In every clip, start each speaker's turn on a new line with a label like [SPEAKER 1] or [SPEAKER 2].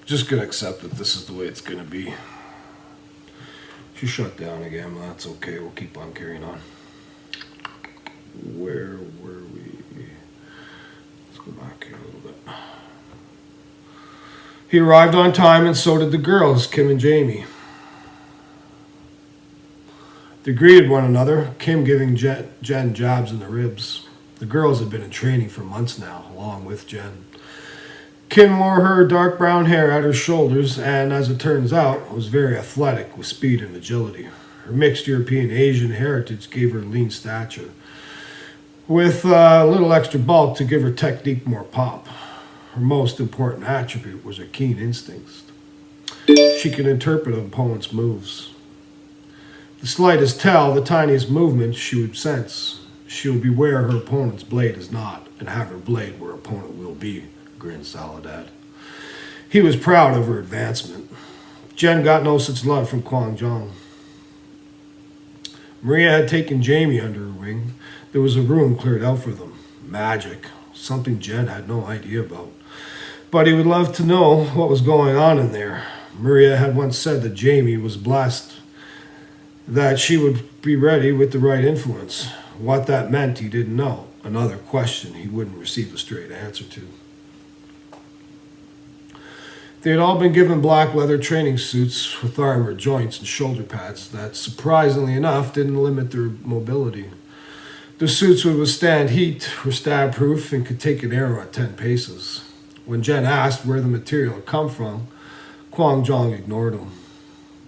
[SPEAKER 1] Just gonna accept that this is the way it's gonna be. She shut down again, but that's okay. We'll keep on carrying on. Where were we? Let's go back here a little bit. He arrived on time, and so did the girls, Kim and Jamie. They greeted one another, Kim giving Jen jabs in the ribs. The girls had been in training for months now, along with Jen. Kim wore her dark brown hair at her shoulders and, as it turns out, was very athletic with speed and agility. Her mixed European Asian heritage gave her lean stature, with a little extra bulk to give her technique more pop. Her most important attribute was her keen instincts. She could interpret an opponent's moves. The slightest tell, the tiniest movement, she would sense. She would be where her opponent's blade is not, and have her blade where her opponent will be, grinned Soledad. He was proud of her advancement. Jen got no such love from Kwang Jong. Maria had taken Jamie under her wing. There was a room cleared out for them. Magic, something Jen had no idea about. But he would love to know what was going on in there. Maria had once said that Jamie was blessed, that she would be ready with the right influence. What that meant, he didn't know. Another question he wouldn't receive a straight answer to. They had all been given black leather training suits with armored joints and shoulder pads that, surprisingly enough, didn't limit their mobility. The suits would withstand heat, were stab-proof, and could take an arrow at 10 paces. When Jen asked where the material had come from, Kwang Jong ignored him.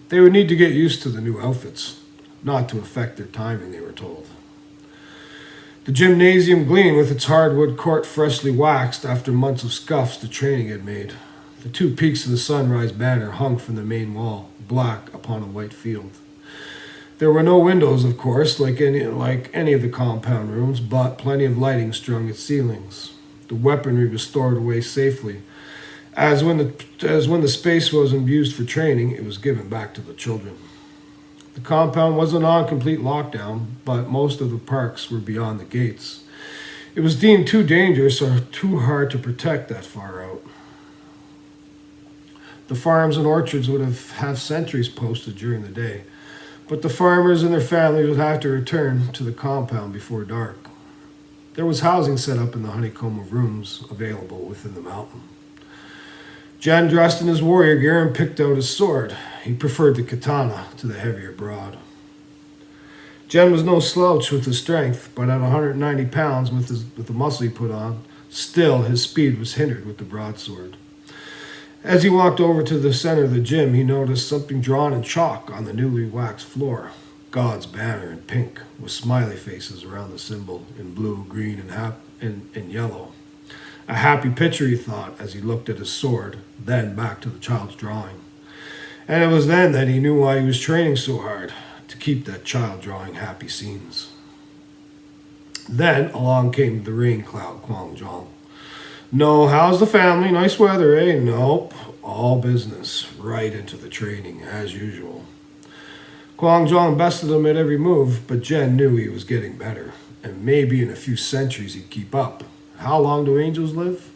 [SPEAKER 1] They would need to get used to the new outfits, not to affect their timing, they were told. The gymnasium gleamed with its hardwood court freshly waxed after months of scuffs the training had made. The two peaks of the sunrise banner hung from the main wall, black upon a white field. There were no windows, of course, like any of the compound rooms, but plenty of lighting strung its ceilings. The weaponry was stored away safely. As when the space wasn't used for training, it was given back to the children. The compound wasn't on complete lockdown, but most of the parks were beyond the gates. It was deemed too dangerous or too hard to protect that far out. The farms and orchards would have sentries posted during the day, but the farmers and their families would have to return to the compound before dark. There was housing set up in the honeycomb of rooms available within the mountain. Jen dressed in his warrior gear and picked out his sword. He preferred the katana to the heavier broad. Jen was no slouch with his strength, but at 190 pounds with the muscle he put on, still his speed was hindered with the broadsword. As he walked over to the center of the gym, he noticed something drawn in chalk on the newly waxed floor. God's banner in pink, with smiley faces around the symbol in blue, green, and yellow. A happy picture, he thought, as he looked at his sword, then back to the child's drawing. And it was then that he knew why he was training so hard, to keep that child drawing happy scenes. Then along came the rain cloud Kwang Jong. No, how's the family? Nice weather, eh? Nope. All business. Right into the training, as usual. Kwang Jong bested him at every move, but Jen knew he was getting better, and maybe in a few centuries he'd keep up. How long do angels live?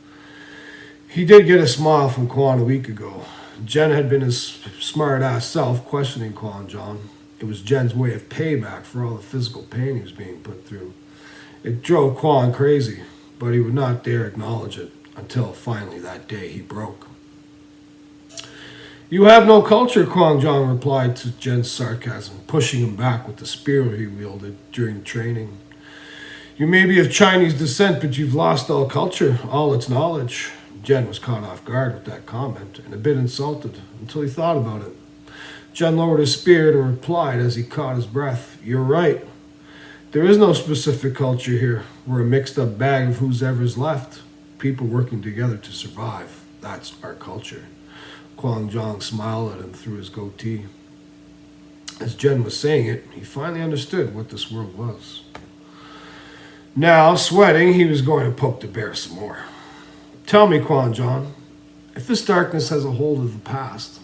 [SPEAKER 1] He did get a smile from Kwang a week ago. Jen had been his smart-ass self questioning Kwang Jong. It was Jen's way of payback for all the physical pain he was being put through. It drove Kwang crazy, but he would not dare acknowledge it until finally that day he broke. You have no culture, Kwang Jong replied to Jen's sarcasm, pushing him back with the spear he wielded during training. You may be of Chinese descent, but you've lost all culture, all its knowledge. Jen was caught off guard with that comment and a bit insulted until he thought about it. Jen lowered his spear and replied as he caught his breath, You're right. There is no specific culture here. We're a mixed-up bag of whoever's left. People working together to survive. That's our culture. Kwang Jong smiled at him through his goatee. As Jen was saying it, he finally understood what this world was. Now, sweating, he was going to poke the bear some more. Tell me, Kwang Jong, if this darkness has a hold of the past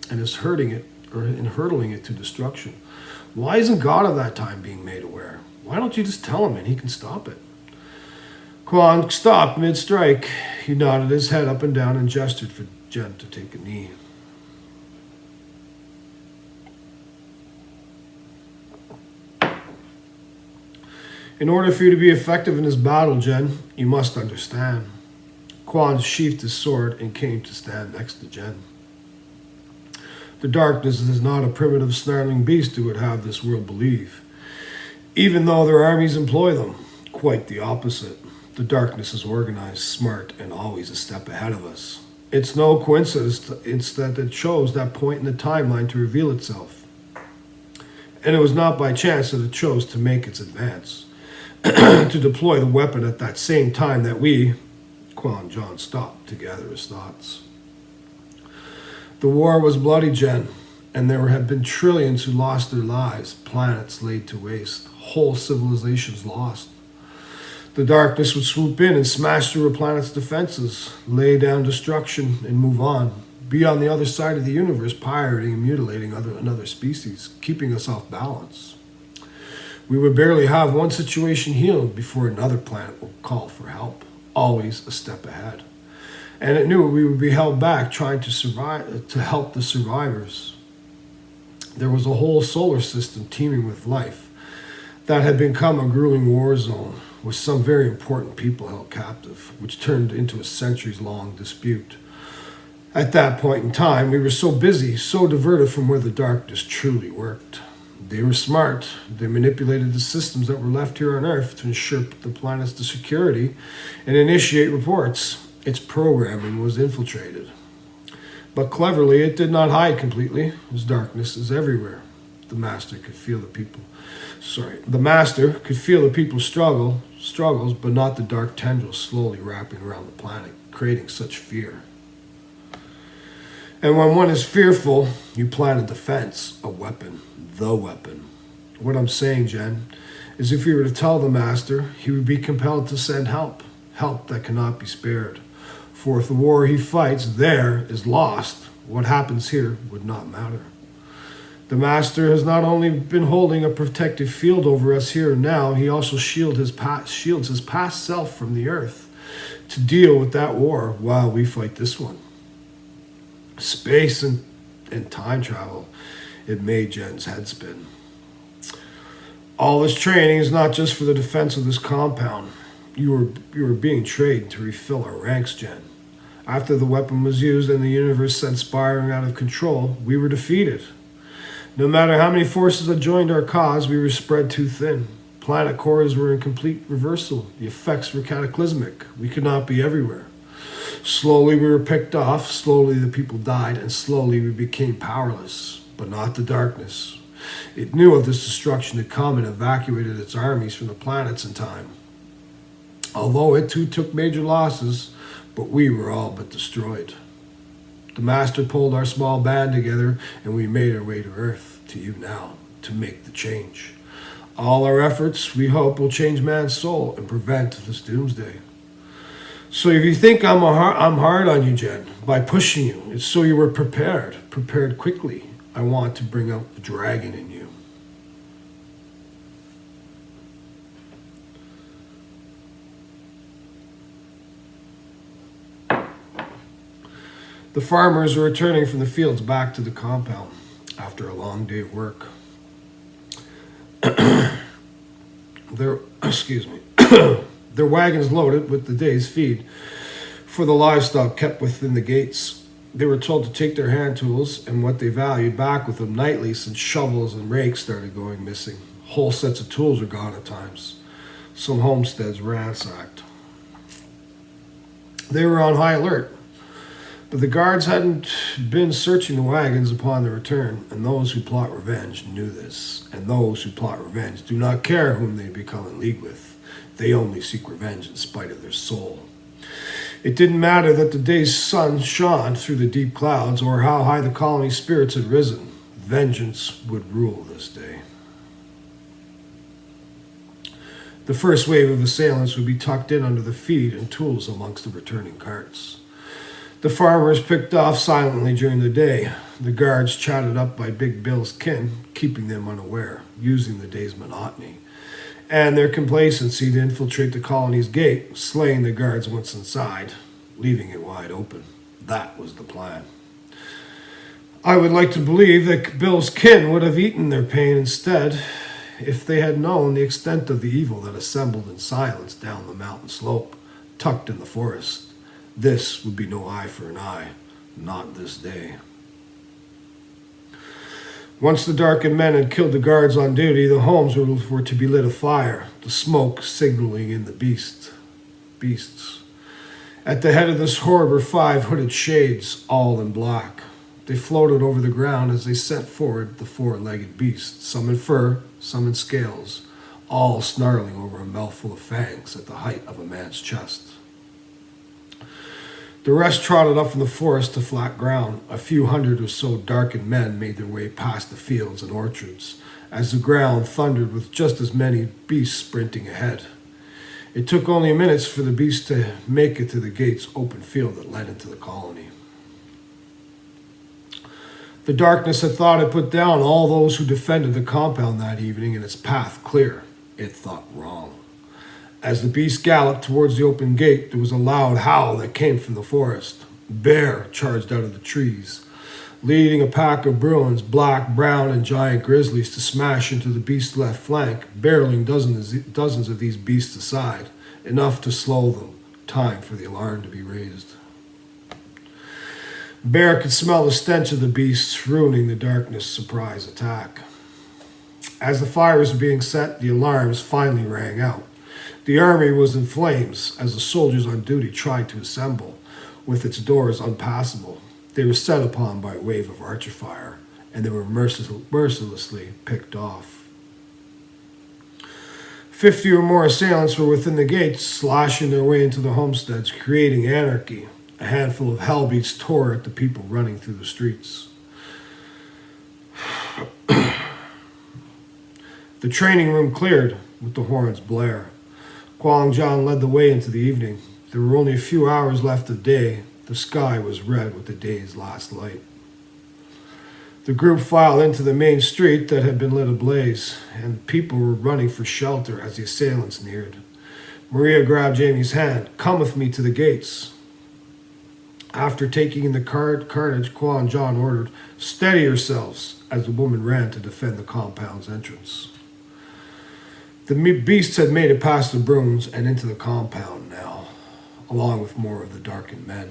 [SPEAKER 1] and is hurtling it to destruction, why isn't God of that time being made aware? Why don't you just tell him and he can stop it? Kwang stopped mid-strike. He nodded his head up and down and gestured for Jen to take a knee. In order for you to be effective in this battle, Jen, you must understand. Quan sheathed his sword and came to stand next to Jen. The darkness is not a primitive snarling beast who would have this world believe, even though their armies employ them. Quite the opposite. The darkness is organized, smart, and always a step ahead of us. It's no coincidence that it chose that point in the timeline to reveal itself. And it was not by chance that it chose to make its advance, to deploy the weapon at that same time that we, Quan John, stopped to gather his thoughts. The war was bloody, Jen, and there have been trillions who lost their lives, planets laid to waste, whole civilizations lost. The darkness would swoop in and smash through a planet's defenses, lay down destruction, and move on, be on the other side of the universe, pirating and mutilating another species, keeping us off balance. We would barely have one situation healed before another planet will call for help, always a step ahead. And it knew we would be held back trying to survive, to help the survivors. There was a whole solar system teeming with life that had become a grueling war zone, with some very important people held captive, which turned into a centuries-long dispute. At that point in time, we were so busy, so diverted from where the darkness truly worked. They were smart. They manipulated the systems that were left here on Earth to ensure the planet's security and initiate reports. Its programming was infiltrated. But cleverly, it did not hide completely, as darkness is everywhere. The master could feel the people's struggles, but not the dark tendrils slowly wrapping around the planet, creating such fear. And when one is fearful, you plan a defense, a weapon, the weapon. What I'm saying, Jen, is if you were to tell the master, he would be compelled to send help that cannot be spared. For if the war he fights there is lost, what happens here would not matter. The master has not only been holding a protective field over us here and now, he also shields his past self from the earth to deal with that war while we fight this one. Space and time travel, it made Jen's head spin. All this training is not just for the defense of this compound. You were being trained to refill our ranks, Jen. After the weapon was used and the universe sent spiraling out of control, we were defeated. No matter how many forces had joined our cause, we were spread too thin. Planet cores were in complete reversal. The effects were cataclysmic. We could not be everywhere. Slowly we were picked off, slowly the people died, and slowly we became powerless. But not the darkness. It knew of this destruction to come and evacuated its armies from the planets in time. Although it too took major losses, but we were all but destroyed. The master pulled our small band together and we made our way to Earth, to you now, to make the change. All our efforts, we hope, will change man's soul and prevent this doomsday. So if you think I'm hard on you, Jen, by pushing you, it's so you were prepared quickly. I want to bring out the dragon in you. The farmers were returning from the fields back to the compound after a long day of work. Their wagons loaded with the day's feed for the livestock kept within the gates. They were told to take their hand tools and what they valued back with them nightly, since shovels and rakes started going missing. Whole sets of tools were gone at times. Some homesteads ransacked. They were on high alert. But the guards hadn't been searching the wagons upon their return, and those who plot revenge knew this. And those who plot revenge do not care whom they become in league with. They only seek revenge in spite of their soul. It didn't matter that the day's sun shone through the deep clouds or how high the colony's spirits had risen. Vengeance would rule this day. The first wave of assailants would be tucked in under the feed and tools amongst the returning carts. The farmers picked off silently during the day. The guards chatted up by Big Bill's kin, keeping them unaware, using the day's monotony and their complacency to infiltrate the colony's gate, slaying the guards once inside, leaving it wide open. That was the plan. I would like to believe that Bill's kin would have eaten their pain instead, if they had known the extent of the evil that assembled in silence down the mountain slope, tucked in the forest. This would be no eye for an eye, not this day. Once the darkened men had killed the guards on duty, the homes were to be lit afire, the smoke signaling in the beasts. At the head of this horde were 5 hooded shades, all in black. They floated over the ground as they sent forward the 4-legged beasts, some in fur, some in scales, all snarling over a mouthful of fangs at the height of a man's chest. The rest trotted up from the forest to flat ground. A few hundred or so darkened men made their way past the fields and orchards, as the ground thundered with just as many beasts sprinting ahead. It took only minutes for the beasts to make it to the gate's open field that led into the colony. The darkness had thought it put down all those who defended the compound that evening and its path clear. It thought wrong. As the beast galloped towards the open gate, there was a loud howl that came from the forest. Bear charged out of the trees, leading a pack of Bruins, black, brown, and giant grizzlies, to smash into the beast's left flank, barreling dozens of these beasts aside, enough to slow them. Time for the alarm to be raised. Bear could smell the stench of the beasts ruining the darkness surprise attack. As the fires were being set, the alarms finally rang out. The army was in flames as the soldiers on duty tried to assemble, with its doors unpassable. They were set upon by a wave of archer fire, and they were mercilessly picked off. 50 or more assailants were within the gates, slashing their way into the homesteads, creating anarchy. A handful of hellbeats tore at the people running through the streets. The training room cleared with the horns blare. Kwang Jon led the way into the evening. There were only a few hours left of day. The sky was red with the day's last light. The group filed into the main street that had been lit ablaze, and people were running for shelter as the assailants neared. Maria grabbed Jamie's hand. "Come with me to the gates." After taking in the carnage, Kwang Jon ordered, "Steady yourselves," as the woman ran to defend the compound's entrance. The beasts had made it past the Bruins and into the compound now, along with more of the darkened men.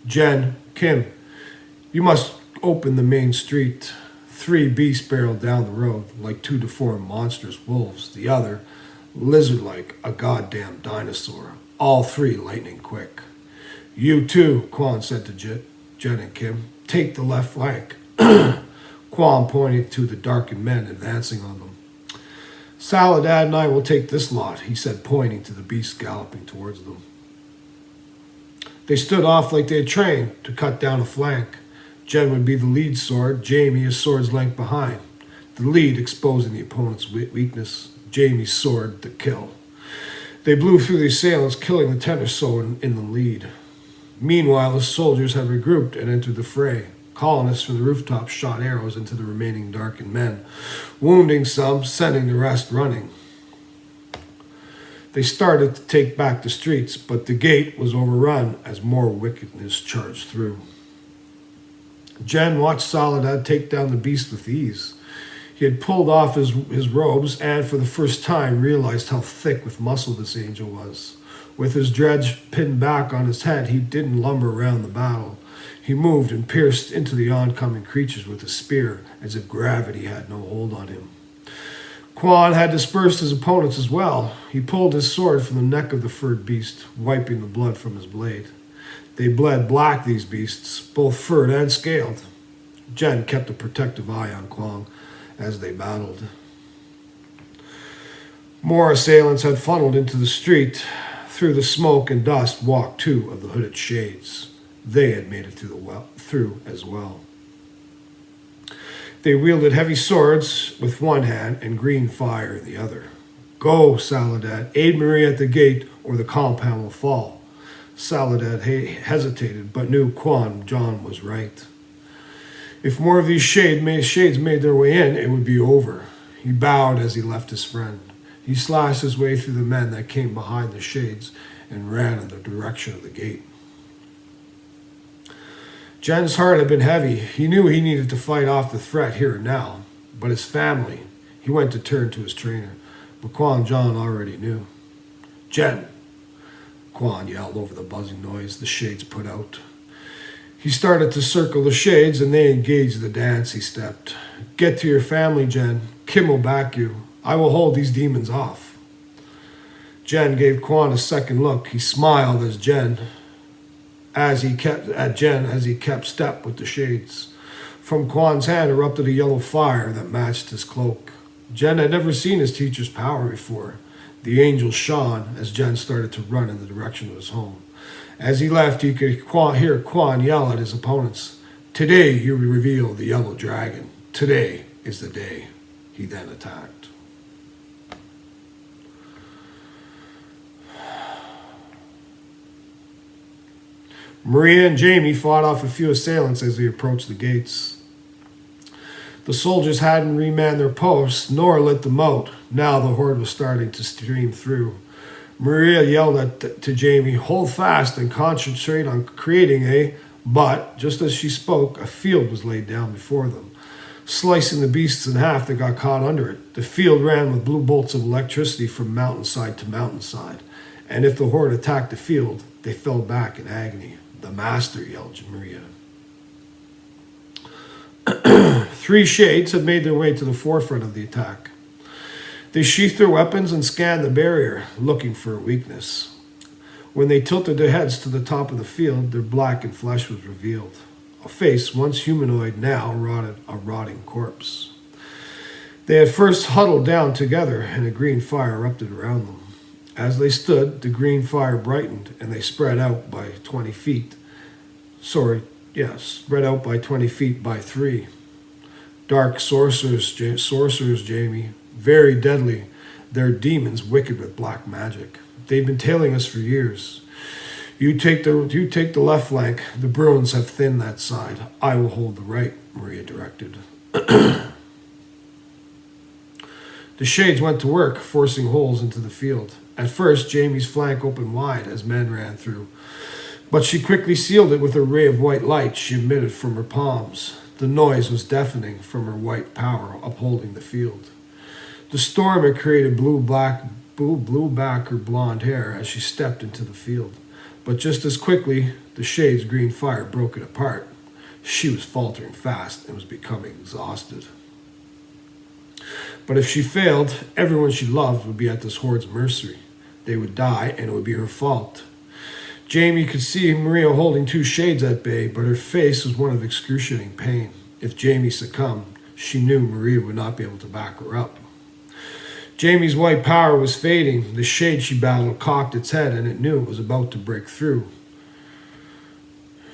[SPEAKER 1] "Jen, Kim, you must open the main street." 3 beasts barreled down the road like 2 deformed monstrous wolves. The other, lizard-like, a goddamn dinosaur. All 3 lightning quick. "You too," Quan said to Jen and Kim. "Take the left flank." Quan pointed to the darkened men advancing on them. "Saladad and I will take this lot," he said, pointing to the beasts galloping towards them. They stood off like they had trained to cut down a flank. Jen would be the lead sword, Jamie a sword's length behind. The lead exposing the opponent's weakness, Jamie's sword the kill. They blew through the assailants, killing the 10 or so in the lead. Meanwhile, the soldiers had regrouped and entered the fray. Colonists from the rooftops shot arrows into the remaining darkened men, wounding some, sending the rest running. They started to take back the streets, but the gate was overrun as more wickedness charged through. Jen watched Saladad take down the beast with ease. He had pulled off his robes and, for the first time, realized how thick with muscle this angel was. With his dreads pinned back on his head, he didn't lumber around the battle. He moved and pierced into the oncoming creatures with a spear, as if gravity had no hold on him. Quan had dispersed his opponents as well. He pulled his sword from the neck of the furred beast, wiping the blood from his blade. They bled black, these beasts, both furred and scaled. Jen kept a protective eye on Kwang as they battled. More assailants had funneled into the street. Through the smoke and dust walked 2 of the hooded shades. They had made it through as well. They wielded heavy swords with one hand and green fire in the other. "Go, Saladad. Aid Maria at the gate, or the compound will fall." Saladad hesitated, but knew Kwang Jon was right. If more of these shades made their way in, it would be over. He bowed as he left his friend. He slashed his way through the men that came behind the shades and ran in the direction of the gate. Jen's heart had been heavy. He knew he needed to fight off the threat here and now, but his family, he went to turn to his trainer. But Quan John already knew. "Jen!" Quan yelled over the buzzing noise the shades put out. He started to circle the shades and they engaged the dance. He stepped. "Get to your family, Jen. Kim will back you. I will hold these demons off." Jen gave Quan a second look. He smiled as he kept step with the shades. From Quan's hand erupted a yellow fire that matched his cloak. Jen had never seen his teacher's power before. The angel shone as Jen started to run in the direction of his home. As he left, he could hear Quan yell at his opponents. "Today you reveal the yellow dragon. Today is the day." He then attacked. Maria and Jamie fought off a few assailants as they approached the gates. The soldiers hadn't remanned their posts nor lit them out. Now the horde was starting to stream through. Maria yelled to Jamie, "Hold fast and concentrate on creating a..." But, just as she spoke, a field was laid down before them, slicing the beasts in half that got caught under it. The field ran with blue bolts of electricity from mountainside to mountainside, and if the horde attacked the field, they fell back in agony. "The master," yelled Maria. 3 shades had made their way to the forefront of the attack. They sheathed their weapons and scanned the barrier, looking for a weakness. When they tilted their heads to the top of the field, their blackened flesh was revealed. A face, once humanoid, now a rotting corpse. They had first huddled down together, and a green fire erupted around them. As they stood, the green fire brightened, and they spread out by 20 feet. Spread out by 20 feet by 3. Dark sorcerers, Jamie. Very deadly. They're demons wicked with black magic. They've been tailing us for years. You take the left flank. The Bruins have thinned that side. I will hold the right," Maria directed. The shades went to work, forcing holes into the field. At first, Jamie's flank opened wide as men ran through, but she quickly sealed it with a ray of white light she emitted from her palms. The noise was deafening from her white power upholding the field. The storm had created blue back her blonde hair as she stepped into the field. But just as quickly, the shade's green fire broke it apart. She was faltering fast and was becoming exhausted. But if she failed, everyone she loved would be at this horde's mercy. They would die, and it would be her fault. Jamie could see Maria holding 2 shades at bay, but her face was one of excruciating pain. If Jamie succumbed, she knew Maria would not be able to back her up. Jamie's white power was fading. The shade she battled cocked its head, and it knew it was about to break through.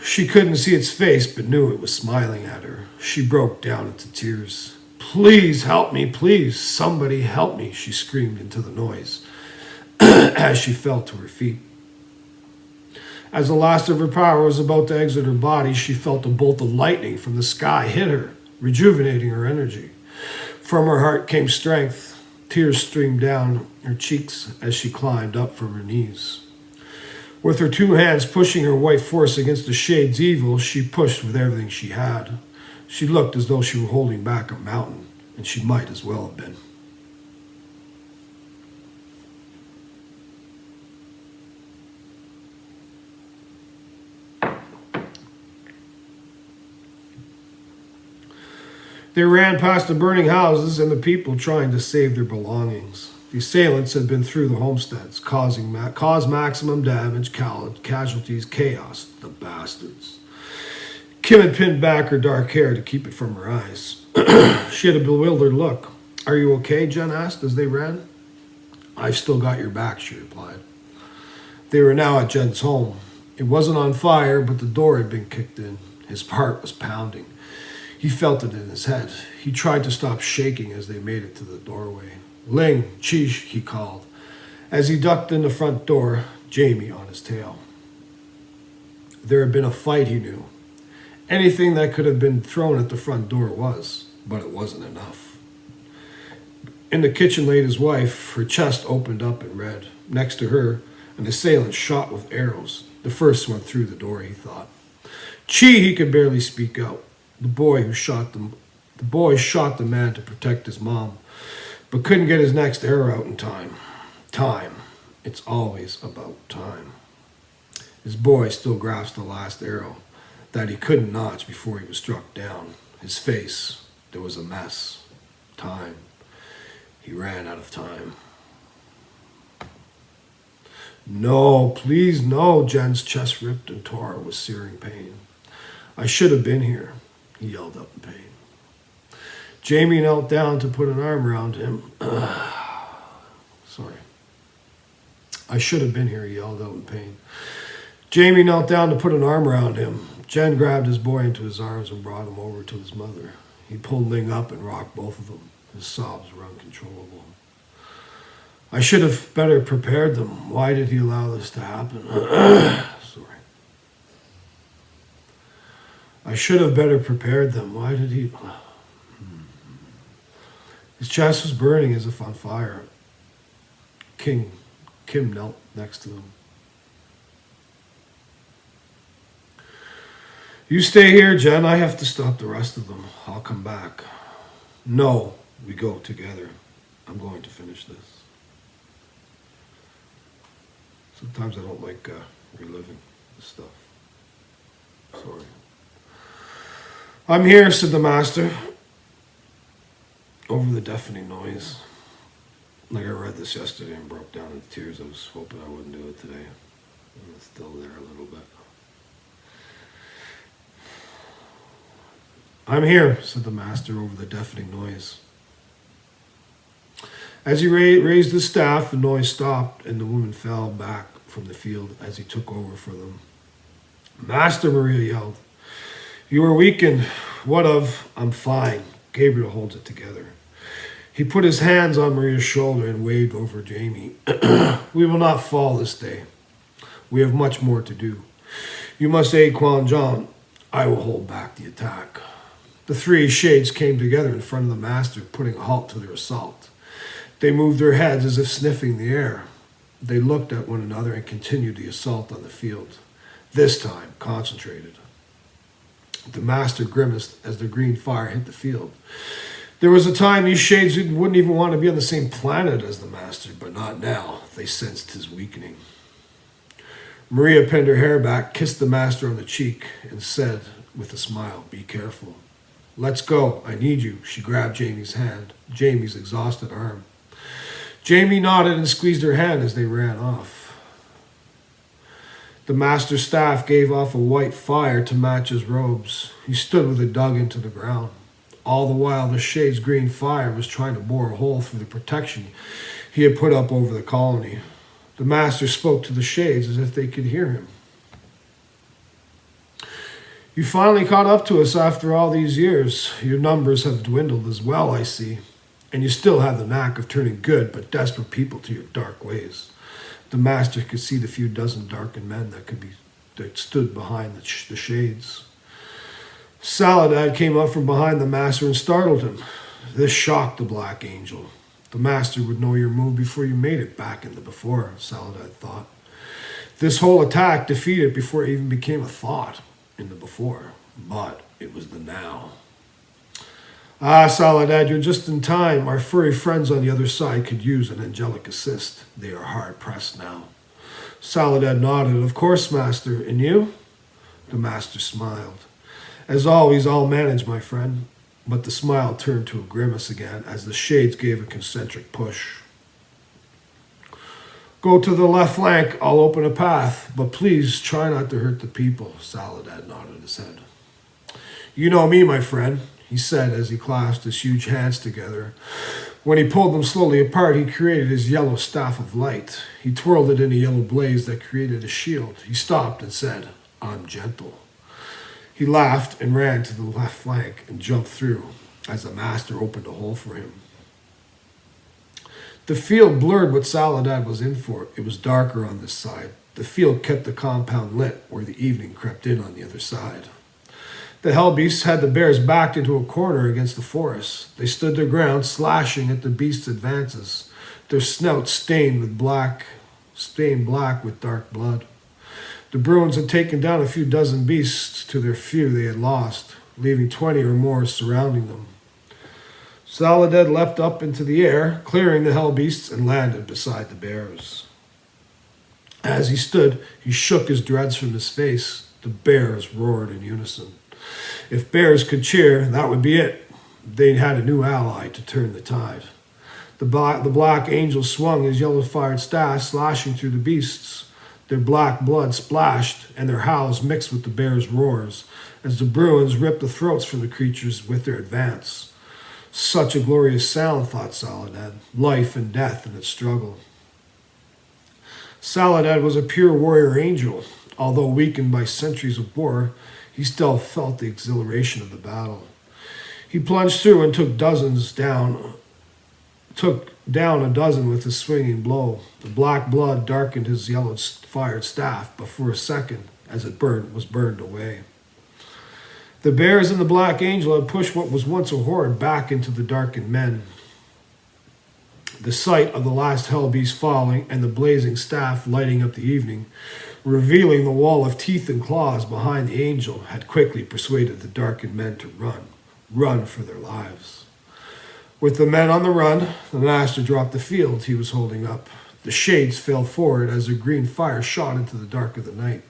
[SPEAKER 1] She couldn't see its face, but knew it was smiling at her. She broke down into tears. "Please help me, please. Somebody help me," she screamed into the noise as she fell to her feet. As the last of her power was about to exit her body, she felt a bolt of lightning from the sky hit her, rejuvenating her energy. From her heart came strength. Tears streamed down her cheeks as she climbed up from her knees. With her 2 hands pushing her white force against the shade's evil, she pushed with everything she had. She looked as though she were holding back a mountain, and she might as well have been. They ran past the burning houses and the people trying to save their belongings. The assailants had been through the homesteads, caused maximum damage, casualties, chaos. The bastards. Kim had pinned back her dark hair to keep it from her eyes. She had a bewildered look. "Are you okay?" Jen asked as they ran. "I've still got your back," she replied. They were now at Jen's home. It wasn't on fire, but the door had been kicked in. His heart was pounding. He felt it in his head. He tried to stop shaking as they made it to the doorway. "Ling, Chish," he called, as he ducked in the front door, Jamie on his tail. There had been a fight, he knew. Anything that could have been thrown at the front door was, but it wasn't enough. In the kitchen lay his wife. Her chest opened up and red. Next to her, an assailant shot with arrows. The first one through the door, he thought. Chee, he could barely speak out. The boy shot the man to protect his mom, but couldn't get his next arrow out in time. Time. It's always about time. His boy still grasps the last arrow that he couldn't notch before he was struck down. His face, there was a mess. Time. He ran out of time. No, please no, Jen's chest ripped and tore with searing pain. I should have been here, he yelled out in pain. Jamie knelt down to put an arm around him. Sorry. I should have been here, he yelled out in pain. Jamie knelt down to put an arm around him. Jen grabbed his boy into his arms and brought him over to his mother. He pulled Ling up and rocked both of them. His sobs were uncontrollable. I should have better prepared them. Why did he allow this to happen? Sorry. I should have better prepared them. Why did he... His chest was burning as if on fire. Kim knelt next to him. You stay here, Jen. I have to stop the rest of them. I'll come back. No, we go together. I'm going to finish this. Sometimes I don't like reliving this stuff. Sorry. I'm here, said the master, over the deafening noise. Like I read this yesterday and broke down into tears. I was hoping I wouldn't do it today. And it's still there a little bit. I'm here, said the master over the deafening noise. As he raised his staff, the noise stopped and the woman fell back from the field as he took over for them. Master, Maria yelled. You are weakened. What of? I'm fine. Gabriel holds it together. He put his hands on Maria's shoulder and waved over Jamie. We will not fall this day. We have much more to do. You must aid Quan John. I will hold back the attack. The three shades came together in front of the master, putting a halt to their assault. They moved their heads as if sniffing the air. They looked at one another and continued the assault on the field, this time concentrated. The master grimaced as the green fire hit the field. There was a time these shades wouldn't even want to be on the same planet as the master, but not now. They sensed his weakening. Maria pinned her hair back, kissed the master on the cheek, and said with a smile, be careful. Let's go. I need you. She grabbed Jamie's hand, Jamie's exhausted arm. Jamie nodded and squeezed her hand as they ran off. The master's staff gave off a white fire to match his robes. He stood with it dug into the ground. All the while, the shade's green fire was trying to bore a hole through the protection he had put up over the colony. The master spoke to the shades as if they could hear him. You finally caught up to us after all these years. Your numbers have dwindled as well, I see. And you still have the knack of turning good but desperate people to your dark ways. The master could see the few dozen darkened men that stood behind the shades. Saladad came up from behind the master and startled him. This shocked the Black Angel. The master would know your move before you made it back in the before, Saladad thought. This whole attack defeated before it even became a thought in the before, but it was the now. Ah, Saladad, you're just in time. Our furry friends on the other side could use an angelic assist. They are hard-pressed now. Saladad nodded. Of course, master. And you? The master smiled. As always, I'll manage, my friend. But the smile turned to a grimace again as the shades gave a concentric push. Go to the left flank. I'll open a path. But please try not to hurt the people. Saladad nodded his head. You know me, my friend, he said as he clasped his huge hands together. When he pulled them slowly apart, he created his yellow staff of light. He twirled it in a yellow blaze that created a shield. He stopped and said, I'm gentle. He laughed and ran to the left flank and jumped through as the master opened a hole for him. The field blurred what Saladad was in for. It was darker on this side. The field kept the compound lit where the evening crept in on the other side. The hellbeasts had the bears backed into a corner against the forest. They stood their ground, slashing at the beasts' advances, their snouts stained black with dark blood. The Bruins had taken down a few dozen beasts to their few they had lost, leaving 20 or more surrounding them. Soledad leapt up into the air, clearing the hell beasts, and landed beside the bears. As he stood, he shook his dreads from his face. The bears roared in unison. If bears could cheer, that would be it. They'd had a new ally to turn the tide. The black angel swung his yellow-fired staff, slashing through the beasts. Their black blood splashed, and their howls mixed with the bears' roars, as the Bruins ripped the throats from the creatures with their advance. Such a glorious sound, thought Soledad, life and death in its struggle. Soledad was a pure warrior angel. Although weakened by centuries of war, he still felt the exhilaration of the battle. He plunged through and took down a dozen with a swinging blow. The black blood darkened his yellow-fired staff, but for a second, as it was burned away. The bears and the black angel had pushed what was once a horde back into the darkened men. The sight of the last hell beast falling and the blazing staff lighting up the evening, revealing the wall of teeth and claws behind the angel, had quickly persuaded the darkened men to run for their lives. With the men on the run, the master dropped the field he was holding up. The shades fell forward as a green fire shot into the dark of the night.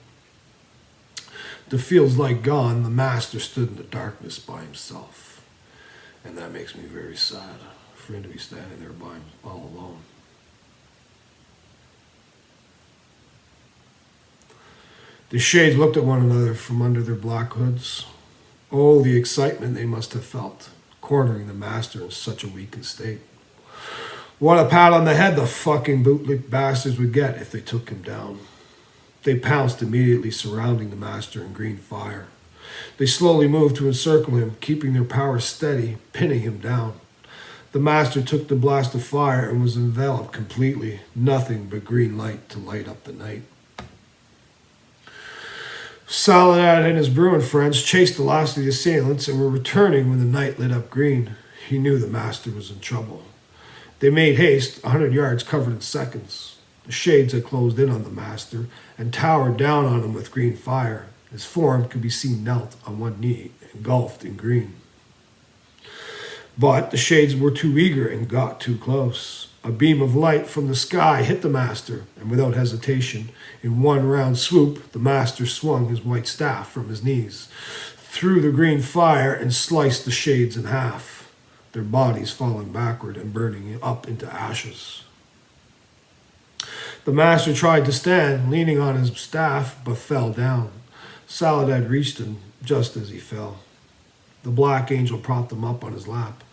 [SPEAKER 1] The field's light gone, the master stood in the darkness by himself. And that makes me very sad, for him to be standing there by him all alone. The shades looked at one another from under their black hoods. Oh, the excitement they must have felt, cornering the master in such a weakened state. What a pat on the head the fucking bootlick bastards would get if they took him down. They pounced immediately, surrounding the master in green fire. They slowly moved to encircle him, keeping their power steady, pinning him down. The master took the blast of fire and was enveloped completely, nothing but green light to light up the night. Soledad and his Bruin friends chased the last of the assailants and were returning when the night lit up green. He knew the master was in trouble. They made haste, 100 yards covered in seconds. The shades had closed in on the master and towered down on him with green fire. His form could be seen knelt on one knee, engulfed in green. But the shades were too eager and got too close. A beam of light from the sky hit the master, and without hesitation, in one round swoop, the master swung his white staff from his knees, through the green fire, and sliced the shades in half, their bodies falling backward and burning up into ashes. The master tried to stand, leaning on his staff, but fell down. Soledad reached him just as he fell. The black angel propped him up on his lap,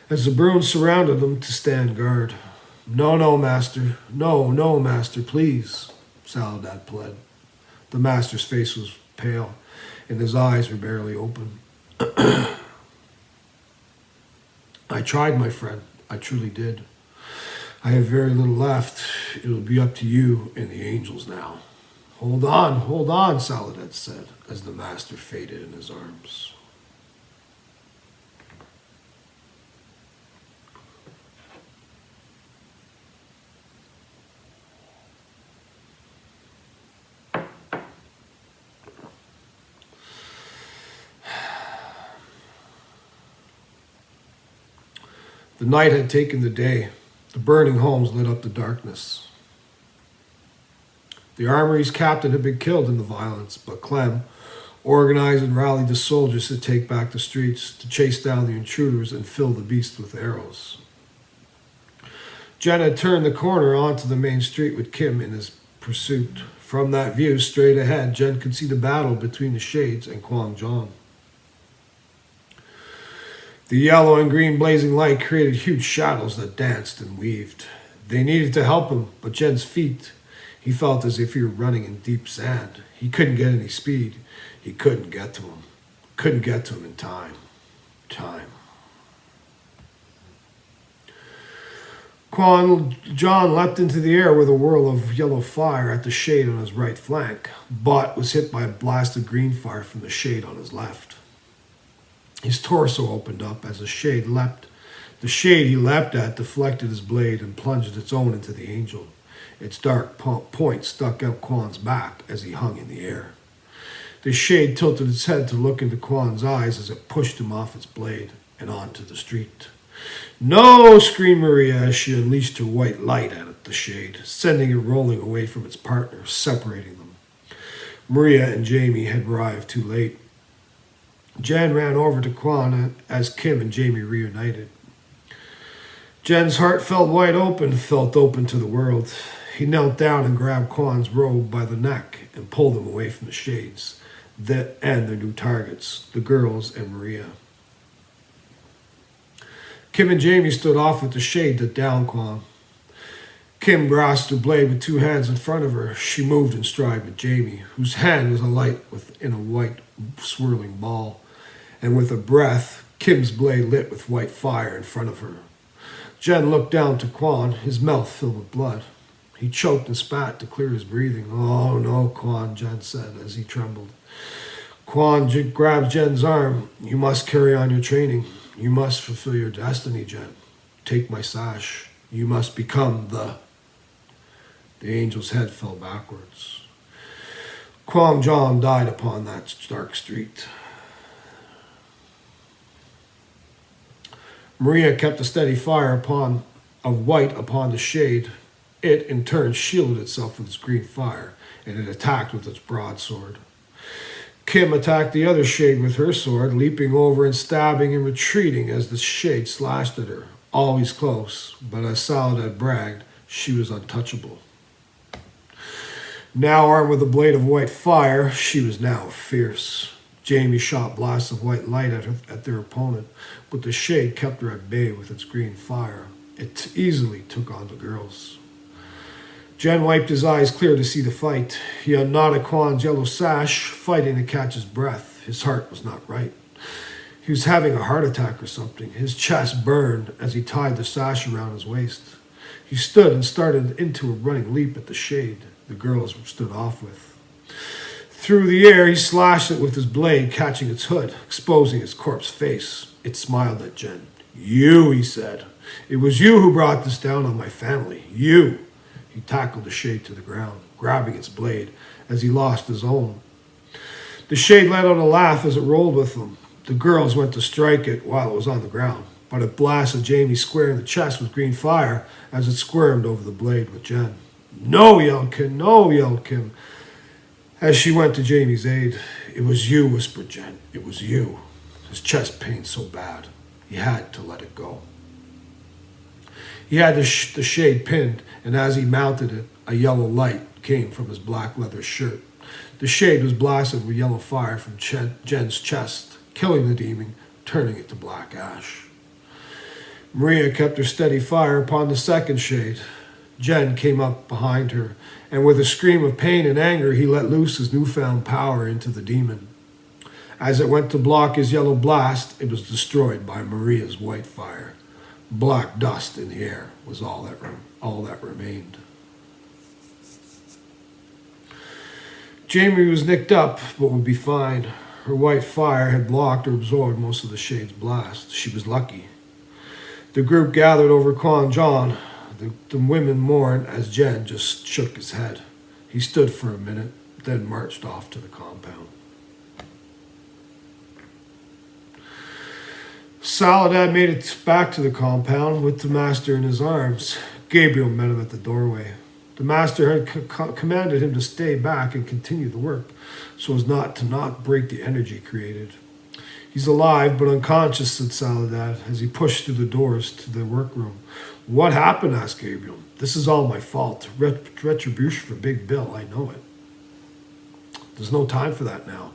[SPEAKER 1] as the Bruins surrounded him to stand guard. No, master. No, master, please, Soledad pled. The master's face was pale, and his eyes were barely open. I tried, my friend. I truly did. I have very little left. It'll be up to you and the angels now. Hold on, Soledad said, as the master faded in his arms. The night had taken the day. The burning homes lit up the darkness. The armory's captain had been killed in the violence, but Clem organized and rallied the soldiers to take back the streets, to chase down the intruders and fill the beasts with arrows. Jen had turned the corner onto the main street with Kim in his pursuit. From that view, straight ahead, Jen could see the battle between the Shades and Kwang Jong. The yellow and green blazing light created huge shadows that danced and weaved. They needed to help him, but Jen's feet, he felt as if he were running in deep sand. He couldn't get any speed. He couldn't get to him. Couldn't get to him in time. Kwang Jong leapt into the air with a whirl of yellow fire at the Shade on his right flank, but was hit by a blast of green fire from the Shade on his left. His torso opened up as the Shade leapt. The Shade he leapt at deflected his blade and plunged its own into the angel. Its dark point stuck out Quan's back as he hung in the air. The shade tilted its head to look into Quan's eyes as it pushed him off its blade and onto the street. "No!" screamed Maria as she unleashed her white light at the shade, sending it rolling away from its partner, separating them. Maria and Jamie had arrived too late. Jen ran over to Quan as Kim and Jamie reunited. Jen's heart felt wide open, felt open to the world. He knelt down and grabbed Quan's robe by the neck and pulled him away from the shades and their new targets, the girls and Maria. Kim and Jamie stood off with the shade that downed Quan. Kim grasped her blade with 2 hands in front of her. She moved in stride with Jamie, whose hand was alight within a white swirling ball. And with a breath, Kim's blade lit with white fire in front of her. Jen looked down to Quan, his mouth filled with blood. He choked and spat to clear his breathing. "Oh, no, Quan," Jen said as he trembled. Quan grabbed Jen's arm. "You must carry on your training. You must fulfill your destiny, Jen. Take my sash. You must become the..." The angel's head fell backwards. Kwang John died upon that dark street. Maria kept a steady fire of white upon the shade. It, in turn, shielded itself with its green fire, and it attacked with its broadsword. Kim attacked the other shade with her sword, leaping over and stabbing and retreating as the shade slashed at her, always close, but as Saladin bragged, she was untouchable. Now armed with a blade of white fire, she was now fierce. Jamie shot blasts of white light at their opponent, but the shade kept her at bay with its green fire. It easily took on the girls. Jen wiped his eyes clear to see the fight. He unknotted Quan's yellow sash, fighting to catch his breath. His heart was not right. He was having a heart attack or something. His chest burned as he tied the sash around his waist. He stood and started into a running leap at the shade the girls stood off with. Through the air, he slashed it with his blade, catching its hood, exposing its corpse face. It smiled at Jen. "You," he said. "It was you who brought this down on my family. You." He tackled the shade to the ground, grabbing its blade as he lost his own. The shade let out a laugh as it rolled with him. The girls went to strike it while it was on the ground, but it blasted Jamie square in the chest with green fire as it squirmed over the blade with Jen. "No," yelled Kim. "No," yelled Kim, as she went to Jamie's aid. "It was you," whispered Jen. "It was you." His chest pained so bad, he had to let it go. He had the shade pinned, and as he mounted it, a yellow light came from his black leather shirt. The shade was blasted with yellow fire from Jen's chest, killing the demon, turning it to black ash. Maria kept her steady fire upon the second shade. Jen came up behind her, and with a scream of pain and anger, he let loose his newfound power into the demon. As it went to block his yellow blast, it was destroyed by Maria's white fire. Black dust in the air was all that remained. Jamie was nicked up, but would be fine. Her white fire had blocked or absorbed most of the shade's blast. She was lucky. The group gathered over Quan John. The women mourned as Jen just shook his head. He stood for a minute, then marched off to the compound. Saladin made it back to the compound with the master in his arms. Gabriel met him at the doorway. The master had commanded him to stay back and continue the work so as not to break the energy created. "He's alive but unconscious," said Saladin as he pushed through the doors to the workroom. "What happened?" asked Gabriel. "This is all my fault. Retribution for Big Bill, I know it. There's no time for that now.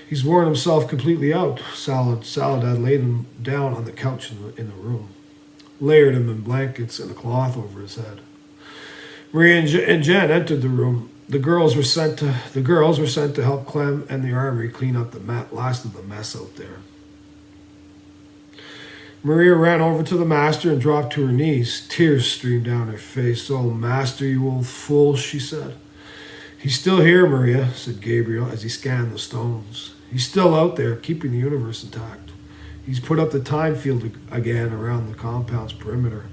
[SPEAKER 1] He's worn himself completely out." Saladin laid him down on the couch in the room, layered him in blankets and a cloth over his head. Maria and Jen entered the room. The girls were sent to help Clem and the armory clean up the last of the mess out there. Maria ran over to the master and dropped to her knees. Tears streamed down her face. "Oh, master, you old fool," she said. "He's still here, Maria," said Gabriel as he scanned the stones. "He's still out there, keeping the universe intact. He's put up the time field again around the compound's perimeter.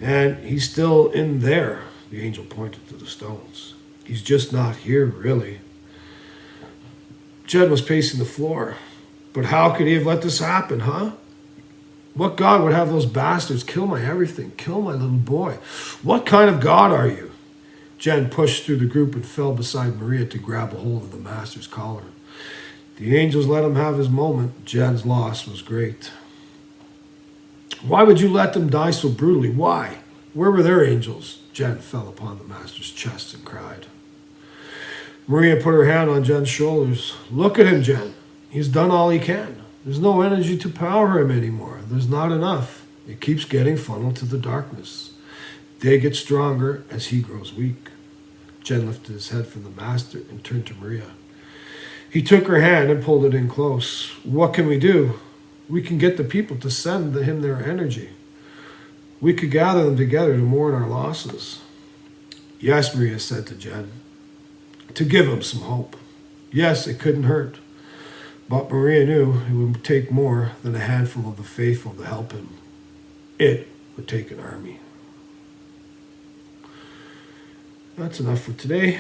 [SPEAKER 1] And he's still in there. The angel pointed to the stones. He's just not here, really. Jed was pacing the floor. But how could he have let this happen, huh? What God would have those bastards kill my everything, kill my little boy? What kind of God are you? Jen pushed through the group and fell beside Maria to grab a hold of the master's collar. The angels let him have his moment. Jen's loss was great. Why would you let them die so brutally? Why? Where were their angels? Jen fell upon the master's chest and cried. Maria put her hand on Jen's shoulders. Look at him, Jen. He's done all he can. There's no energy to power him anymore. There's not enough. It keeps getting funneled to the darkness. They get stronger as he grows weak. Jen lifted his head from the master and turned to Maria. He took her hand and pulled it in close. What can we do? We can get the people to send him their energy. We could gather them together to mourn our losses. Yes, Maria said to Jen, to give him some hope. Yes, it couldn't hurt. But Maria knew it would take more than a handful of the faithful to help him. It would take an army. That's enough for today.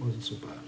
[SPEAKER 1] Wasn't so bad.